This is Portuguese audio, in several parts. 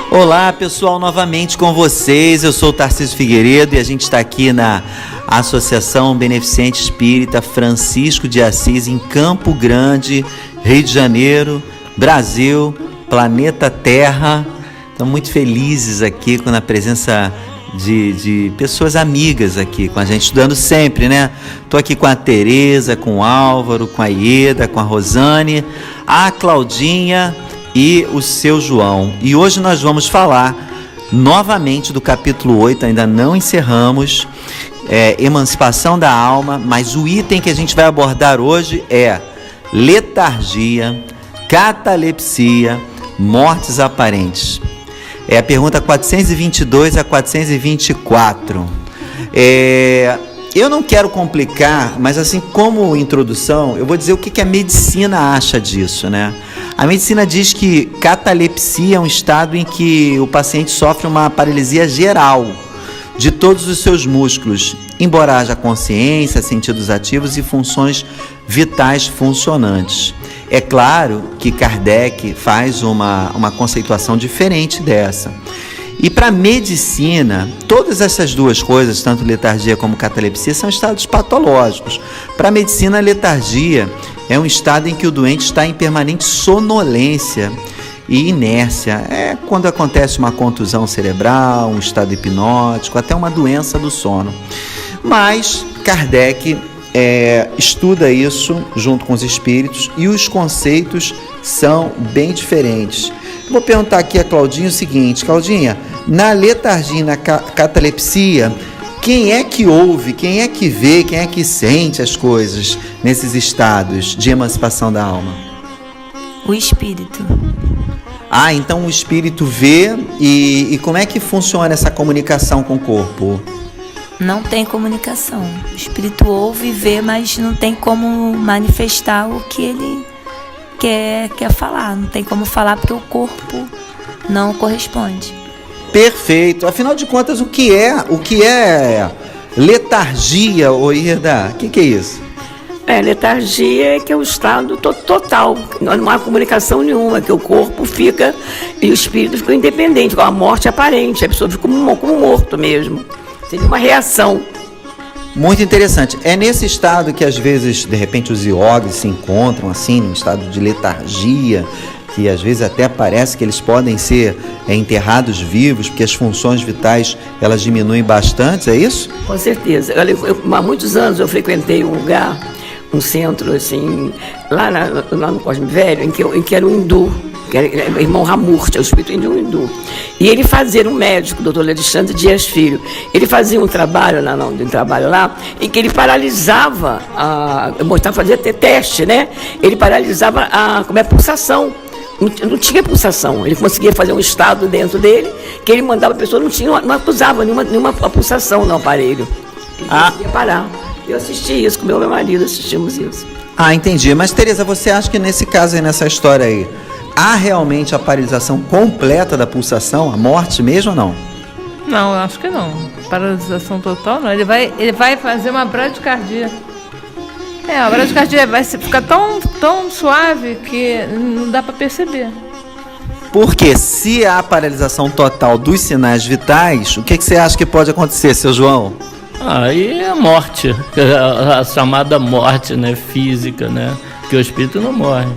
Olá pessoal, novamente com vocês, eu sou o Tarcísio Figueiredo e a gente está aqui na Associação Beneficente Espírita Francisco de Assis em Campo Grande, Rio de Janeiro, Brasil, planeta Terra. Estamos muito felizes aqui com a presença de pessoas amigas aqui com a gente, estudando sempre, né? Estou aqui com a Tereza, com o Álvaro, com a Ieda, com a Rosane, a Claudinha e o seu João. E hoje nós vamos falar novamente do capítulo 8, ainda não encerramos, Emancipação da Alma, mas o item que a gente vai abordar hoje é letargia, catalepsia, mortes aparentes. É a pergunta 422 a 424. Eu não quero complicar, mas assim, como introdução, eu vou dizer o que a medicina acha disso, né? A medicina diz que catalepsia é um estado em que o paciente sofre uma paralisia geral de todos os seus músculos, embora haja consciência, sentidos ativos e funções vitais funcionantes. É claro que Kardec faz uma conceituação diferente dessa. E para a medicina, todas essas duas coisas, tanto letargia como catalepsia, são estados patológicos. Para a medicina, a letargia é um estado em que o doente está em permanente sonolência e inércia. É quando acontece uma contusão cerebral, um estado hipnótico, até uma doença do sono. Mas Kardec estuda isso junto com os espíritos e os conceitos são bem diferentes. Vou perguntar aqui a Claudinha o seguinte: Claudinha, na letargia e na catalepsia, quem é que ouve, quem é que vê, quem é que sente as coisas nesses estados de emancipação da alma? O espírito. Ah, então o espírito vê e como é que funciona essa comunicação com o corpo? Não tem comunicação. O espírito ouve e vê, mas não tem como manifestar o que ele quer falar. Não tem como falar porque o corpo não corresponde. Perfeito. Afinal de contas, o que é letargia, Ieda? O que é isso? Letargia é que é o estado total, não há comunicação nenhuma, que o corpo fica e o espírito fica independente, com a morte aparente, a pessoa fica como morto mesmo. Seria uma reação. Muito interessante. É nesse estado que às vezes, de repente, os iogues se encontram assim, num estado de letargia, que às vezes até parece que eles podem ser enterrados vivos, porque as funções vitais elas diminuem bastante, é isso? Com certeza. Há muitos anos eu frequentei um lugar, um centro assim, lá no Cosme Velho, em que era um hindu, que era o irmão Ramurti, é o espírito hindu. E ele fazia, um médico, o doutor Alexandre Dias Filho, ele fazia um trabalho lá, em que ele paralisava, fazia teste, né? Ele paralisava a pulsação. Não tinha pulsação, ele conseguia fazer um estado dentro dele, que ele mandava a pessoa, não acusava nenhuma pulsação no aparelho. Ele conseguia parar. Eu assisti isso com meu marido, assistimos isso. Ah, entendi. Mas, Tereza, você acha que nesse caso aí, nessa história aí, há realmente a paralisação completa da pulsação, a morte mesmo ou não? Não, eu acho que não. Paralisação total não. Ele vai fazer uma bradicardia. A bradicardia vai ficar tão suave que não dá para perceber. Porque se há paralisação total dos sinais vitais, o que você acha que pode acontecer, seu João? Aí é a morte, a chamada morte, né, física, né? Porque o espírito não morre.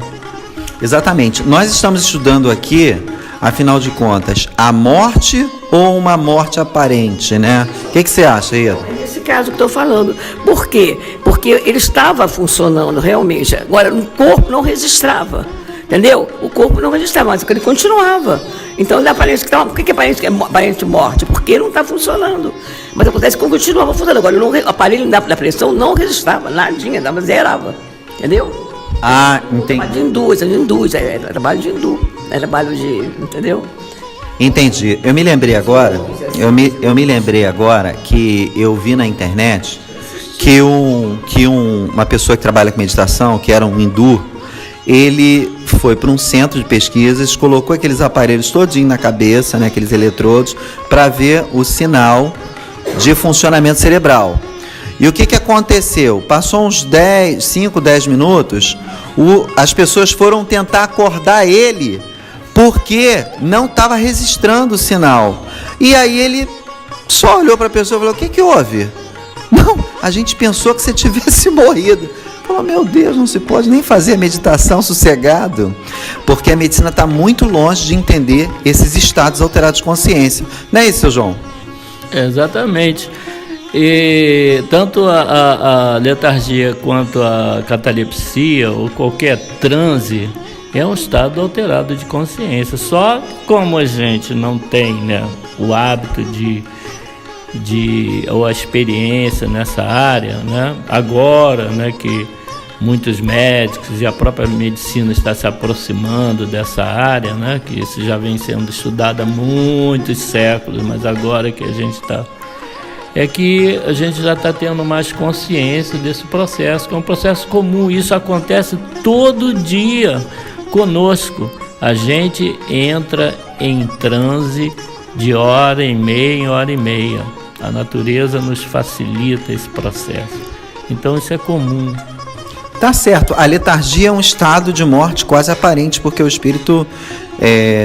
Exatamente. Nós estamos estudando aqui, afinal de contas, a morte ou uma morte aparente, né? O que você acha, Ieda? É nesse caso que estou falando. Por quê? Porque ele estava funcionando realmente. Agora, o corpo não registrava. Entendeu? O corpo não registrava, mas ele continuava. Então, aparente que por que aparente de morte? Porque não está funcionando. Mas acontece que continuava funcionando. Agora, o aparelho da pressão não registrava, nadinha, zerava. Entendeu? Ah, entendi. É trabalho de hindu. É trabalho de. Entendeu? Entendi. Eu me lembrei agora que eu vi na internet que uma pessoa que trabalha com meditação, que era um hindu, ele foi para um centro de pesquisas, colocou aqueles aparelhos todinho na cabeça, né, aqueles eletrodos, para ver o sinal de funcionamento cerebral. E o que aconteceu? Passou uns 5, 10 minutos, as pessoas foram tentar acordar ele, porque não estava registrando o sinal. E aí ele só olhou para a pessoa e falou: o que houve? Não, a gente pensou que você tivesse morrido. Falou: meu Deus, não se pode nem fazer a meditação sossegado, porque a medicina está muito longe de entender esses estados alterados de consciência. Não é isso, seu João? Exatamente. E tanto a letargia quanto a catalepsia ou qualquer transe é um estado alterado de consciência. Só como a gente não tem, né, o hábito ou a experiência nessa área, né, agora, né, que muitos médicos e a própria medicina está se aproximando dessa área, né, que isso já vem sendo estudado há muitos séculos, mas agora que a gente está... é que a gente já está tendo mais consciência desse processo, que é um processo comum. Isso acontece todo dia conosco. A gente entra em transe de hora e meia em hora e meia. A natureza nos facilita esse processo. Então isso é comum. Tá certo. A letargia é um estado de morte quase aparente, porque o espírito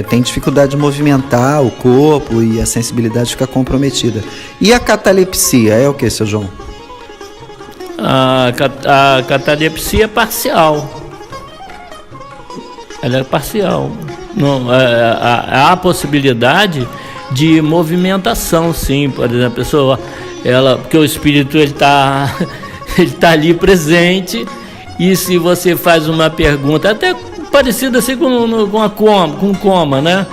tem dificuldade de movimentar o corpo e a sensibilidade fica comprometida. E a catalepsia é o que, seu João? A catalepsia é parcial. Ela é parcial. Não, há a possibilidade de movimentação, sim. Por exemplo, a pessoa, porque o espírito ele tá ali presente, e se você faz uma pergunta, até parecida assim com coma, né?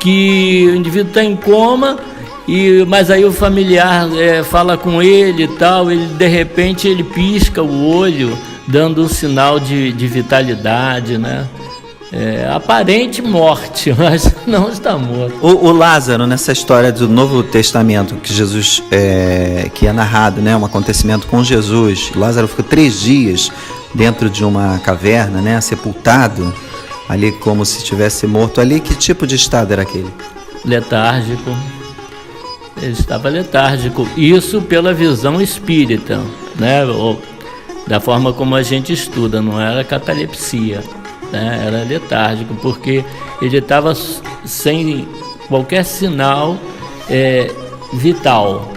Que o indivíduo está em coma, mas aí o familiar fala com ele e tal, de repente ele pisca o olho, dando um sinal de vitalidade, né? Aparente morte, mas não está morto. O Lázaro, nessa história do Novo Testamento, que Jesus, que é narrado, né, um acontecimento com Jesus, Lázaro ficou 3 dias dentro de uma caverna, né, sepultado, ali como se estivesse morto. Ali, que tipo de estado era aquele? Letárgico. Ele estava letárgico. Isso pela visão espírita, né, da forma como a gente estuda, não era catalepsia. Era letárgico, porque ele estava sem qualquer sinal vital,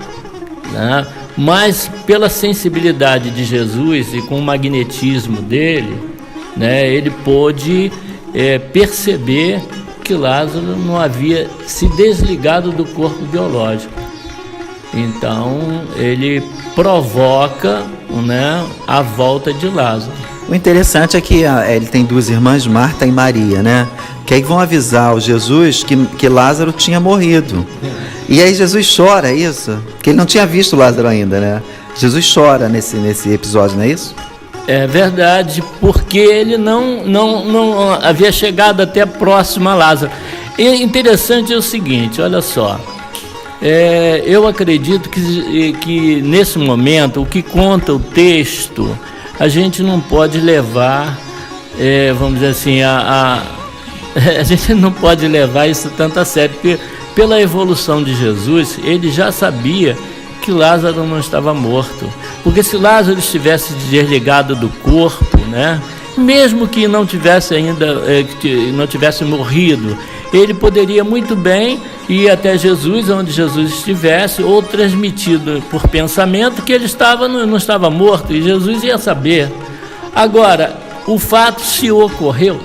né? Mas pela sensibilidade de Jesus e com o magnetismo dele, né, ele pôde perceber que Lázaro não havia se desligado do corpo biológico. Então ele provoca, né, a volta de Lázaro. O interessante é que ele tem 2 irmãs, Marta e Maria, né? Que aí vão avisar o Jesus que Lázaro tinha morrido. E aí Jesus chora, isso? Porque ele não tinha visto Lázaro ainda, né? Jesus chora nesse episódio, não é isso? É verdade, porque ele não havia chegado até próximo a Lázaro. E interessante é o seguinte, olha só. Eu acredito que nesse momento, o que conta o texto, a gente não pode levar, vamos dizer assim, a gente não pode levar isso tanto a sério, porque pela evolução de Jesus, ele já sabia que Lázaro não estava morto. Porque se Lázaro estivesse desligado do corpo, né, mesmo que não tivesse ainda, não tivesse morrido, ele poderia muito bem ir até Jesus, onde Jesus estivesse, ou transmitido por pensamento que ele não estava morto, e Jesus ia saber. Agora, o fato se ocorreu,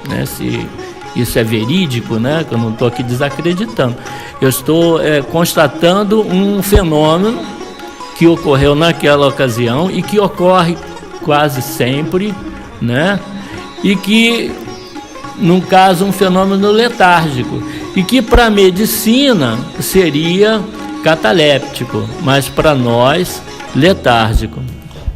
né, se isso é verídico, né, que eu não estou aqui desacreditando, eu estou constatando um fenômeno que ocorreu naquela ocasião e que ocorre quase sempre, né, e que, num caso, um fenômeno letárgico, e que para a medicina seria cataléptico, mas para nós, letárgico.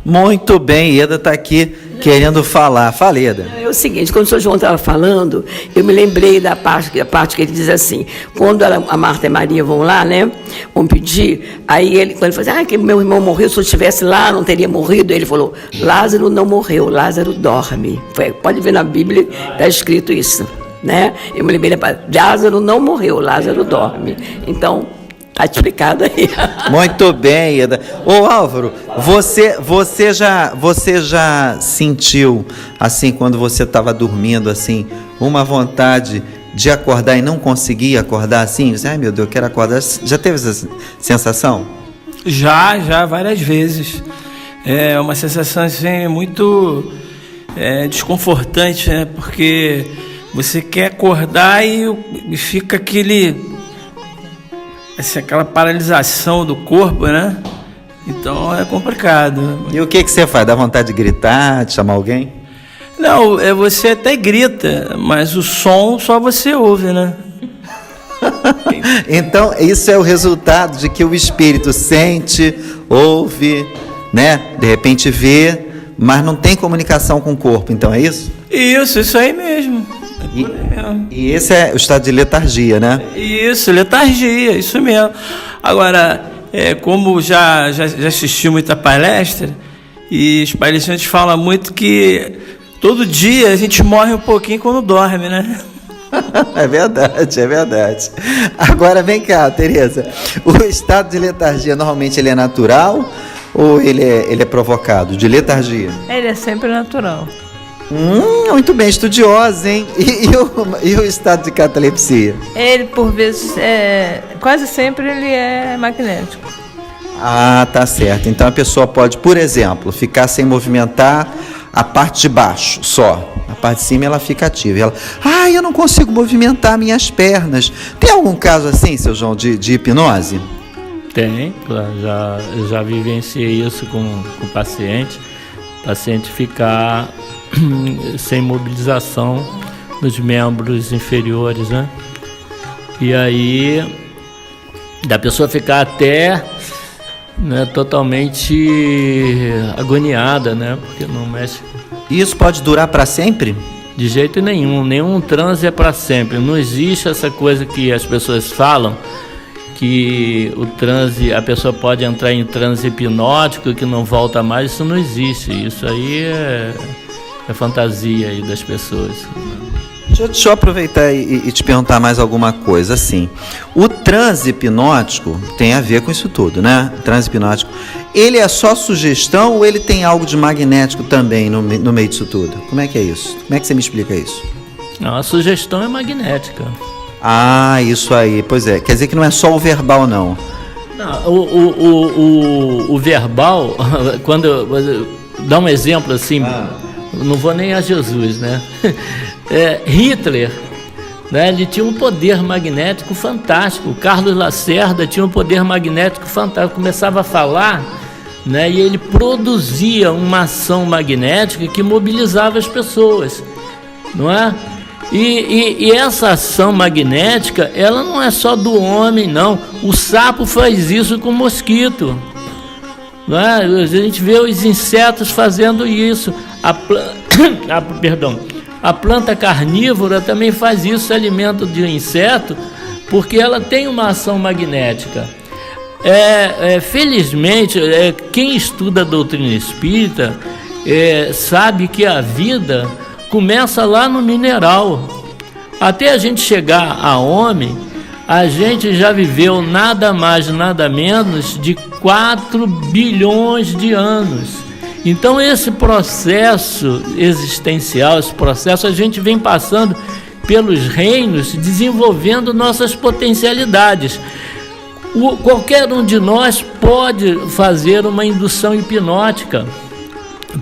Muito bem, Eda está aqui querendo falar. Fala, Eda. É o seguinte, quando o senhor João estava falando, eu me lembrei da parte que ele diz assim, quando a Marta e Maria vão lá, né, vão pedir, aí quando ele falou assim, que meu irmão morreu, se eu estivesse lá, não teria morrido, ele falou, Lázaro não morreu, Lázaro dorme. Pode ver na Bíblia, está escrito isso, né? Eu me lembrei da parte, Lázaro não morreu, Lázaro dorme. Então, Tá explicado aí. Muito bem, Eda. Ô Álvaro, você já sentiu, assim, quando você estava dormindo, assim, uma vontade de acordar e não conseguia acordar assim? Você, ai meu Deus, eu quero acordar. Já teve essa sensação? Já, várias vezes. É uma sensação assim, muito desconfortante, né? Porque você quer acordar e fica aquela paralisação do corpo, né? Então é complicado. E o que você faz? Dá vontade de gritar, de chamar alguém? Não, você até grita, mas o som só você ouve, né? Então, isso é o resultado de que o espírito sente, ouve, né? De repente vê, mas não tem comunicação com o corpo, então é isso? Isso aí mesmo. E esse é o estado de letargia, né? Isso, letargia, isso mesmo. Agora, como já assisti muita palestra, e os palestrantes falam muito que todo dia a gente morre um pouquinho quando dorme, né? É verdade. Agora vem cá, Tereza. O estado de letargia normalmente ele é natural ou ele é provocado? De letargia? Ele é sempre natural. Muito bem, estudiosa, hein? E o estado de catalepsia? Ele, por vezes, quase sempre ele é magnético. Ah, tá certo. Então a pessoa pode, por exemplo, ficar sem movimentar a parte de baixo só. A parte de cima ela fica ativa. Ela, eu não consigo movimentar minhas pernas. Tem algum caso assim, seu João, de hipnose? Tem, claro, já vivenciei isso com o paciente. O paciente ficar sem mobilização dos membros inferiores, né? E aí, da pessoa ficar até, né, totalmente agoniada, né? Porque não mexe. E isso pode durar para sempre? De jeito nenhum transe é para sempre. Não existe essa coisa que as pessoas falam, que o transe, a pessoa pode entrar em transe hipnótico que não volta mais. Isso não existe. Isso aí é fantasia aí das pessoas. Deixa eu aproveitar e te perguntar mais alguma coisa. Assim, o transe hipnótico tem a ver com isso tudo, né? O transe hipnótico, ele é só sugestão ou ele tem algo de magnético também no meio disso tudo? Como é que é isso? Como é que você me explica isso? Não, a sugestão é magnética. Ah, isso aí. Pois é. Quer dizer que não é só o verbal, não. Não, o verbal, quando dá um exemplo assim, não vou nem a Jesus, né? Hitler, né? Ele tinha um poder magnético fantástico. Carlos Lacerda tinha um poder magnético fantástico. Começava a falar, né? E ele produzia uma ação magnética que mobilizava as pessoas, não é? E essa ação magnética, ela não é só do homem, não. O sapo faz isso com o mosquito, não é? A gente vê os insetos fazendo isso. A planta carnívora também faz isso, se alimenta de inseto, porque ela tem uma ação magnética. Felizmente, quem estuda a doutrina espírita sabe que a vida começa lá no mineral. Até a gente chegar a homem, a gente já viveu nada mais, nada menos de 4 bilhões de anos. Então esse processo existencial, esse processo, a gente vem passando pelos reinos, desenvolvendo nossas potencialidades. Qualquer um de nós pode fazer uma indução hipnótica,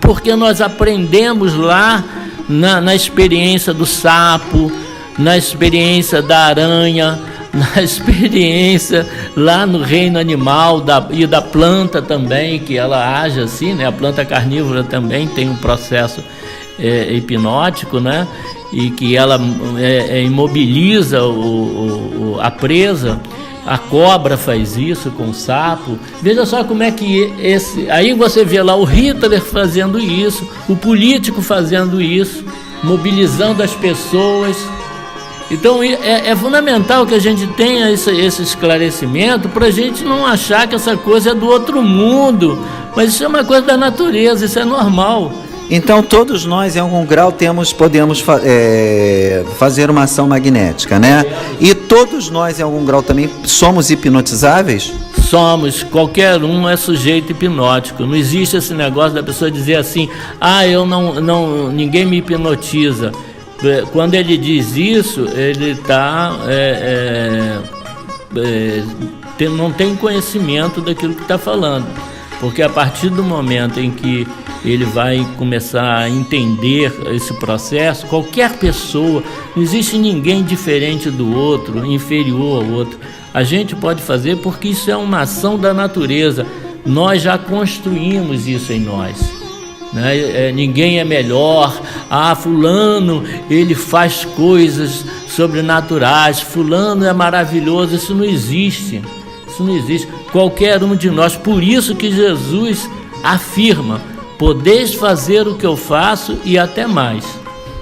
porque nós aprendemos lá na experiência do sapo, na experiência da aranha, na experiência lá no reino animal e da planta também, que ela age assim, né? A planta carnívora também tem um processo hipnótico, né? E que ela imobiliza a presa. A cobra faz isso com o sapo. Veja só como é que aí você vê lá o Hitler fazendo isso, o político fazendo isso, mobilizando as pessoas. Então é fundamental que a gente tenha esse esclarecimento para a gente não achar que essa coisa é do outro mundo, mas isso é uma coisa da natureza, isso é normal. Então todos nós em algum grau podemos fazer uma ação magnética, né? E todos nós, em algum grau, também somos hipnotizáveis? Somos, qualquer um é sujeito hipnótico. Não existe esse negócio da pessoa dizer assim, ninguém me hipnotiza. Quando ele diz isso, ele está não tem conhecimento daquilo que está falando. Porque a partir do momento em que ele vai começar a entender esse processo, qualquer pessoa, não existe ninguém diferente do outro, inferior ao outro. A gente pode fazer porque isso é uma ação da natureza. Nós já construímos isso em nós. Né? Ninguém é melhor. Fulano, ele faz coisas sobrenaturais. Fulano é maravilhoso. Isso não existe. Isso não existe. Qualquer um de nós. Por isso que Jesus afirma: podeis fazer o que eu faço e até mais.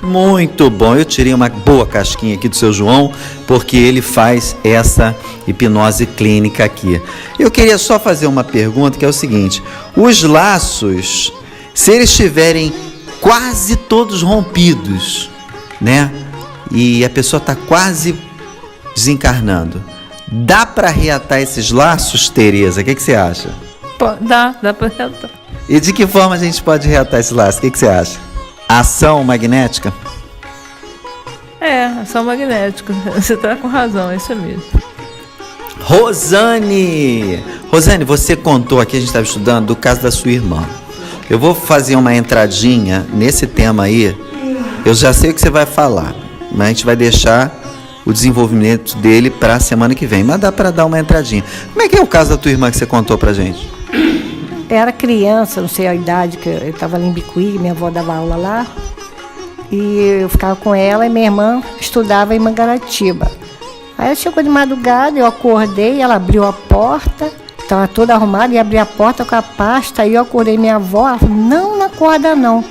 Muito bom, eu tirei uma boa casquinha aqui do seu João, porque ele faz essa hipnose clínica aqui. Eu queria só fazer uma pergunta, que é o seguinte: os laços, se eles estiverem quase todos rompidos, né? E a pessoa está quase desencarnando, dá para reatar esses laços, Tereza? O que você acha? Dá para reatar. E de que forma a gente pode reatar esse laço? O que você acha? Ação magnética? Ação magnética. Você está com razão, é isso mesmo. Rosane, você contou aqui, a gente estava estudando, do caso da sua irmã. Eu vou fazer uma entradinha nesse tema aí. Eu já sei o que você vai falar, mas a gente vai deixar o desenvolvimento dele para a semana que vem. Mas dá para dar uma entradinha. Como é que é o caso da tua irmã que você contou pra gente? Era criança, não sei a idade, que eu estava ali em Bicuí, minha avó dava aula lá, e eu ficava com ela, e minha irmã estudava em Mangaratiba. Aí ela chegou de madrugada, eu acordei, ela abriu a porta, estava toda arrumada, e abri a porta com a pasta, aí eu acordei minha avó, ela falou: não acorda não,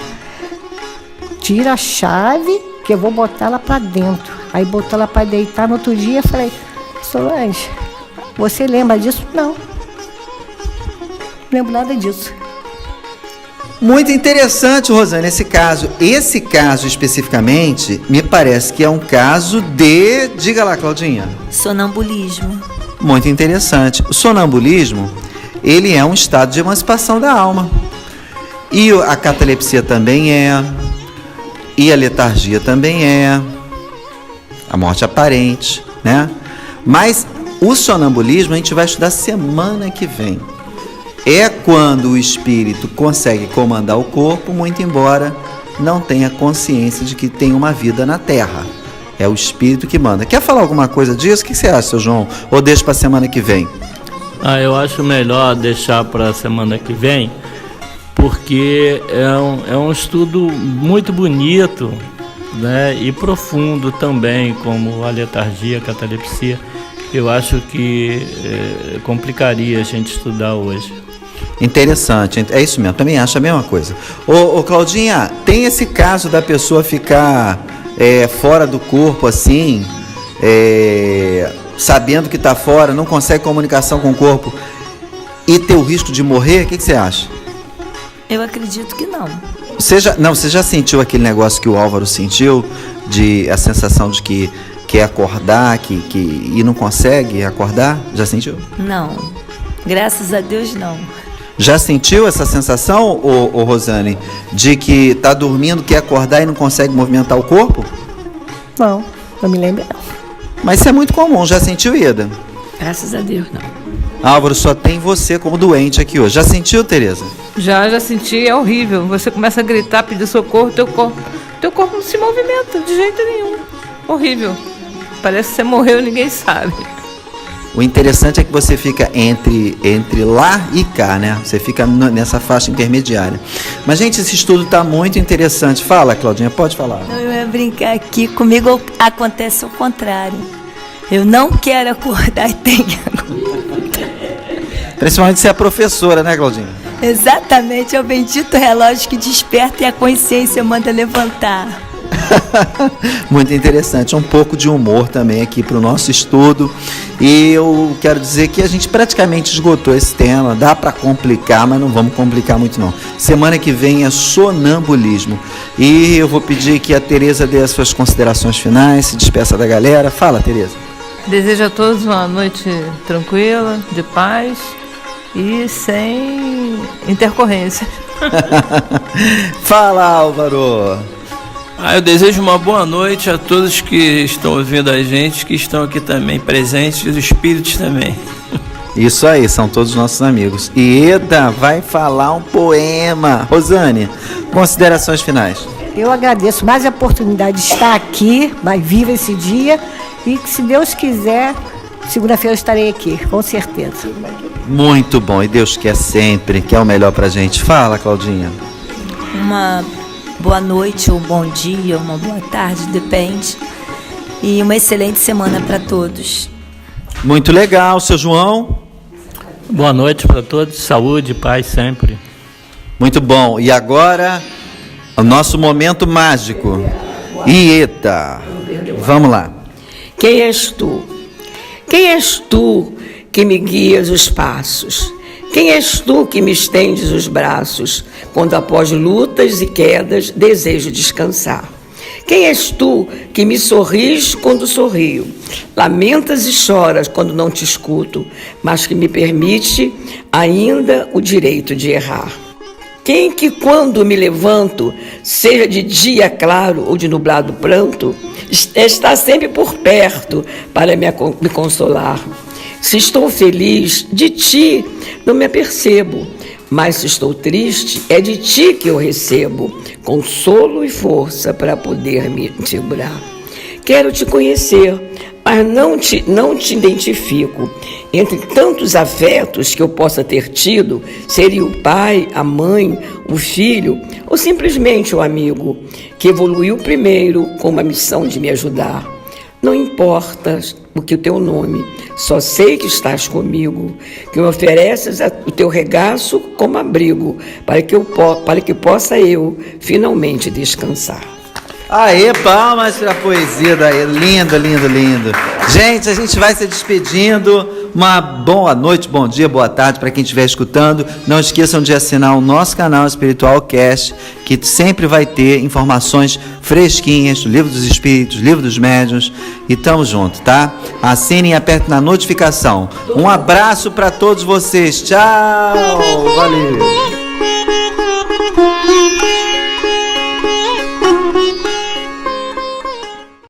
tira a chave que eu vou botar ela para dentro. Aí botou ela para deitar. No outro dia eu falei: Solange, você lembra disso? Não lembro nada disso. Muito interessante, Rosane, esse caso. Esse caso especificamente, me parece que é um caso de... Diga lá, Claudinha. Sonambulismo. Muito interessante. O sonambulismo, ele é um estado de emancipação da alma. E a catalepsia também é. E a letargia também é. A morte aparente, né? Mas o sonambulismo a gente vai estudar semana que vem. É quando o espírito consegue comandar o corpo, muito embora não tenha consciência de que tem uma vida na Terra. É o espírito que manda. Quer falar alguma coisa disso? O que você acha, seu João? Ou deixa para a semana que vem? Eu acho melhor deixar para a semana que vem, porque é um estudo muito bonito, né, e profundo também, como a letargia, a catalepsia. Eu acho que complicaria a gente estudar hoje. Interessante, é isso mesmo, também acho a mesma coisa. Ô Claudinha, tem esse caso da pessoa ficar fora do corpo assim, sabendo que está fora, não consegue comunicação com o corpo e ter o risco de morrer? O que você acha? Eu acredito que não. Você já sentiu aquele negócio que o Álvaro sentiu, a sensação de que quer acordar e não consegue acordar? Já sentiu? Não, graças a Deus não. Já sentiu essa sensação, ô Rosane, de que está dormindo, quer acordar e não consegue movimentar o corpo? Não me lembro não. Mas isso é muito comum, já sentiu, Ida? Graças a Deus, não. Álvaro, só tem você como doente aqui hoje. Já sentiu, Tereza? Já senti, é horrível. Você começa a gritar, pedir socorro, teu corpo não se movimenta de jeito nenhum. Horrível. Parece que você morreu e ninguém sabe. O interessante é que você fica entre lá e cá, né? Você fica nessa faixa intermediária. Mas, gente, esse estudo está muito interessante. Fala, Claudinha, pode falar. Eu ia brincar aqui, comigo acontece o contrário. Eu não quero acordar e tenho que acordar. Principalmente se é professora, né, Claudinha? Exatamente, é o bendito relógio que desperta e a consciência manda levantar. Muito interessante, um pouco de humor também aqui para o nosso estudo. E eu quero dizer que a gente praticamente esgotou esse tema. Dá para complicar, mas não vamos complicar muito não. Semana que vem é sonambulismo. E eu vou pedir que a Tereza dê as suas considerações finais, se despeça da galera. Fala, Tereza. Desejo a todos uma noite tranquila, de paz e sem intercorrência. Fala, Álvaro. Eu desejo uma boa noite a todos que estão ouvindo a gente, que estão aqui também presentes, e os espíritos também. Isso aí, são todos nossos amigos. E Eda vai falar um poema. Rosane, considerações finais. Eu agradeço mais a oportunidade de estar aqui, mais viva esse dia, e que, se Deus quiser, segunda-feira eu estarei aqui, com certeza. Muito bom, e Deus quer sempre, quer o melhor pra gente. Fala, Claudinha. Uma boa noite, ou um bom dia, uma boa tarde, depende. E uma excelente semana para todos. Muito legal, seu João. Boa noite para todos, saúde, paz sempre. Muito bom, e agora, o nosso momento mágico. Ieta, vamos lá. Quem és tu? Quem és tu que me guias os passos? Quem és tu que me estendes os braços, quando após lutas e quedas desejo descansar? Quem és tu que me sorris quando sorrio, lamentas e choras quando não te escuto, mas que me permite ainda o direito de errar? Quem que quando me levanto, seja de dia claro ou de nublado pranto, está sempre por perto para me consolar? Se estou feliz, de ti não me apercebo, mas se estou triste, é de ti que eu recebo consolo e força para poder me segurar. Quero te conhecer, mas não te identifico. Entre tantos afetos que eu possa ter tido, seria o pai, a mãe, o filho ou simplesmente o amigo que evoluiu primeiro com uma missão de me ajudar. Não importa o que o teu nome, só sei que estás comigo, que me ofereces o teu regaço como abrigo, para que possa eu finalmente descansar. Aê, palmas para a poesia daí. Lindo, lindo, lindo. Gente, a gente vai se despedindo. Uma boa noite, bom dia, boa tarde para quem estiver escutando. Não esqueçam de assinar o nosso canal Espiritual Cast, que sempre vai ter informações fresquinhas do Livro dos Espíritos, Livro dos Médiuns. E tamo junto, tá? Assinem e apertem na notificação. Um abraço para todos vocês. Tchau! Valeu!